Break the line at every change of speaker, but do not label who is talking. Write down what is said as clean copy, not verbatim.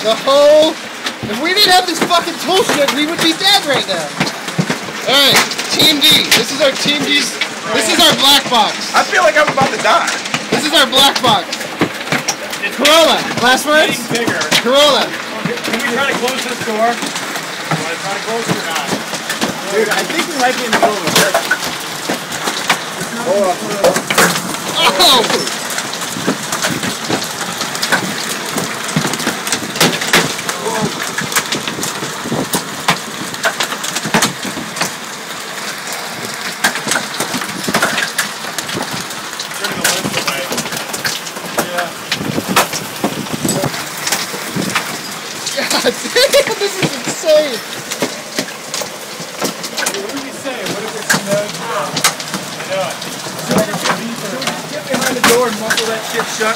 The whole... If we didn't have this fucking tool shed, we would be dead right now. Alright, Team D. This is our Team D's... This is our black box.
I feel like I'm about to die.
This is our black box. Corolla. Last words?
Bigger.
Corolla.
Can we try to close this door? Want to try to close it or not?
Dude, I think we might be in the middle of a trip. Hold on.
Oh! God damn, this is insane!
What did we say? What if it's snowed? I know it.
So we just get behind the door and muffle that shit shut.